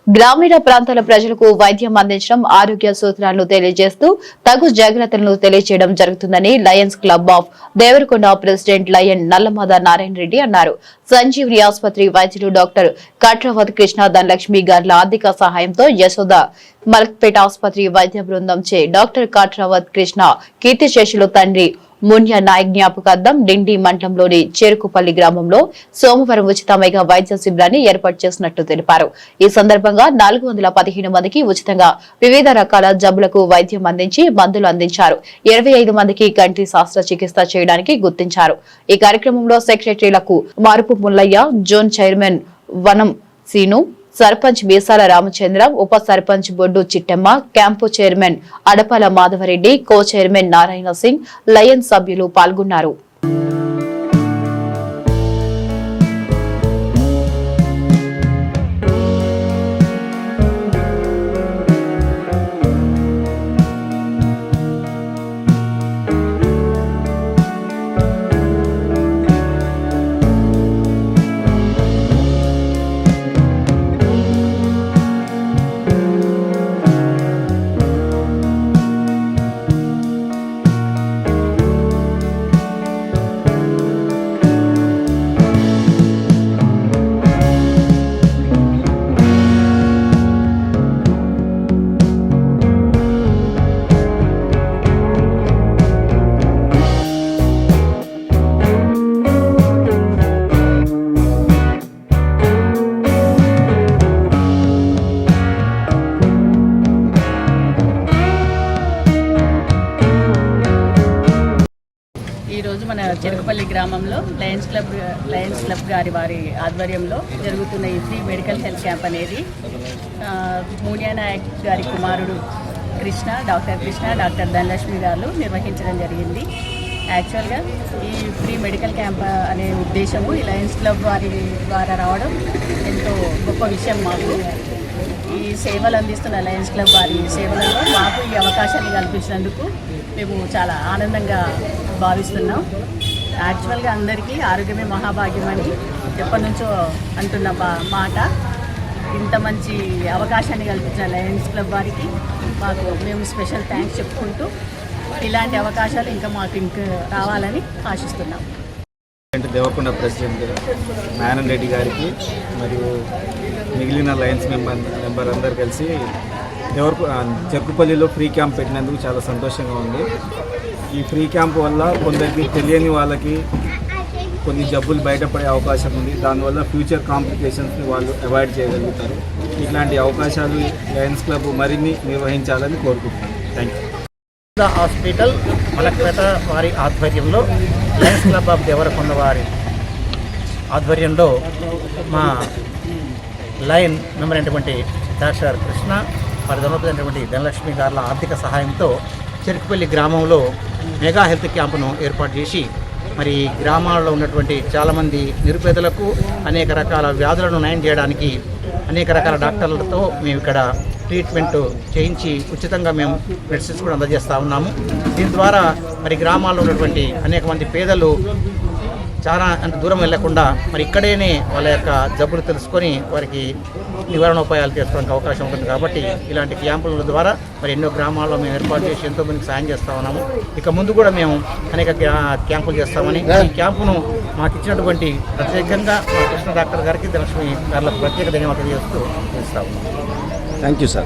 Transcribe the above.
గ్రామీణ ప్రాంతాల ప్రజలకు వైద్యం అందించడం, ఆరోగ్య సూత్రాలను తెలియజేస్తూ తగు జాగ్రత్తలను తెలియజేయడం జరుగుతుందని Lions club of Devarakonda president Lion Nallamada Narayana Reddy అన్నారు. సంజీవని ఆసుపత్రి వైద్యులు డాక్టర్ కట్రావత్ కృష్ణ ధనలక్ష్మి గార్ల ఆర్థిక సహాయంతో యశోద మల్క్పేట ఆసుపత్రి వైద్య బృందం చే డాక్టర్ కట్రావత్ కృష్ణ కీర్తిశేషులు తండ్రి మున్య నాయక్ జ్ఞాపకార్థం డిండి మండలంలోని చేరుకుపల్లి గ్రామంలో సోమవారం ఉచిత మెగా వైద్య శిబిరాన్ని ఏర్పాటు చేసినట్లు తెలిపారు. ఈ సందర్భంగా 415 మందికి ఉచితంగా వివిధ రకాల జబ్బులకు వైద్యం అందించి మందులు అందించారు. 25 మందికి కంటి శాస్త్ర చికిత్స చేయడానికి గుర్తించారు. ఈ కార్యక్రమంలో సెక్రటరీలకు మారుపు ముల్లయ్య, జోన్ చైర్మన్ వనం సీను, సర్పంచ్ మీసాల రామచంద్ర, ఉప sarpanch Boddu Chittemma, camp chairman Adapala Madhavareddy, co chairman Narayana Singh, lion సభ్యులు పాల్గొన్నారు. ఈరోజు మన చెరుకుపల్లి గ్రామంలో లయన్స్ క్లబ్ వారి ఆధ్వర్యంలో జరుగుతున్న ఈ ఫ్రీ మెడికల్ హెల్త్ క్యాంప్ అనేది మున్య నాయక్ గారి కుమారుడు డాక్టర్ ధనలక్ష్మి గారు నిర్వహించడం జరిగింది. యాక్చువల్గా ఈ ఫ్రీ మెడికల్ క్యాంప్ అనే ఉద్దేశము ఈ లయన్స్ క్లబ్ వారి ద్వారా రావడం ఎంతో గొప్ప విషయం. మాకు ఈ సేవలు అందిస్తున్న లయన్స్ క్లబ్ వారి సేవలలో మాకు ఈ అవకాశాన్ని కల్పించినందుకు మేము చాలా ఆనందంగా భావిస్తున్నాం. యాక్చువల్గా అందరికీ ఆరోగ్యమే మహాభాగ్యం అని ఎప్పటి నుంచో అంటున్న మాట. ఇంత మంచి అవకాశాన్ని కల్పించిన లయన్స్ క్లబ్ వారికి మేము స్పెషల్ థ్యాంక్స్ చెప్పుకుంటూ ఇలాంటి అవకాశాలు ఇంకా రావాలని ఆశిస్తున్నాం. దేవరకొండ ప్రెసిడెంట్ నారాయణ రెడ్డి గారికి మరియు మిగిలిన లయన్స్ మెంబర్ అందరు కలిసి చెరుకుపల్లిలో ఫ్రీ క్యాంప్ పెట్టినందుకు చాలా సంతోషంగా ఉంది. ఈ ఫ్రీ క్యాంప్ వల్ల కొందరికి తెలియని వాళ్ళకి కొన్ని జబ్బులు బయటపడే అవకాశం ఉంది. దానివల్ల ఫ్యూచర్ కాంప్లికేషన్స్ని వాళ్ళు అవాయిడ్ చేయగలుగుతారు. ఇట్లాంటి అవకాశాలు లయన్స్ క్లబ్ మరిన్ని నిర్వహించాలని కోరుకుంటున్నాను. Thank you. హాస్పిటల్ మలక్పేట వారి ఆధ్వర్యంలో లయన్స్ క్లబ్ ఆఫ్ దేవరకొండ వారి ఆధ్వర్యంలో మా లయన్ మెంబర్ అయినటువంటి డాక్టర్ కృష్ణ వారి ధనపతి ధనలక్ష్మి గారుల ఆర్థిక సహాయంతో చెరుకుపల్లి గ్రామంలో మెగా హెల్త్ క్యాంపును ఏర్పాటు చేసి మరి గ్రామాల్లో ఉన్నటువంటి చాలామంది నిరుపేదలకు అనేక రకాల వ్యాధులను నయం చేయడానికి అనేక రకాల డాక్టర్లతో మేము ఇక్కడ ట్రీట్మెంట్ చేయించి ఉచితంగా మేము మెడిసిన్స్ కూడా అందజేస్తూ ఉన్నాము. దీని ద్వారా మరి గ్రామాల్లో ఉన్నటువంటి అనేక మంది పేదలు చాలా అంత దూరం వెళ్లకుండా మరి ఇక్కడేనే వాళ్ళ యొక్క జబ్బులు తెలుసుకొని వారికి నివారణోపాయాలు చేసుకోవడానికి అవకాశం ఉంటుంది. కాబట్టి ఇలాంటి క్యాంపుల ద్వారా మరి ఎన్నో గ్రామాల్లో మేము ఏర్పాటు చేసి ఎంతోమందికి సాయం చేస్తూ ఉన్నాము. ఇక ముందు కూడా మేము అనేక క్యాంపులు చేస్తామని ఈ క్యాంపును మాకు ఇచ్చినటువంటి ప్రత్యేకంగా మా కృష్ణ డాక్టర్ గారికి ధనలక్ష్మి గారికి ప్రత్యేక ధన్యవాదాలు చేస్తూ ఇస్తా ఉన్నాము. Thank you sir.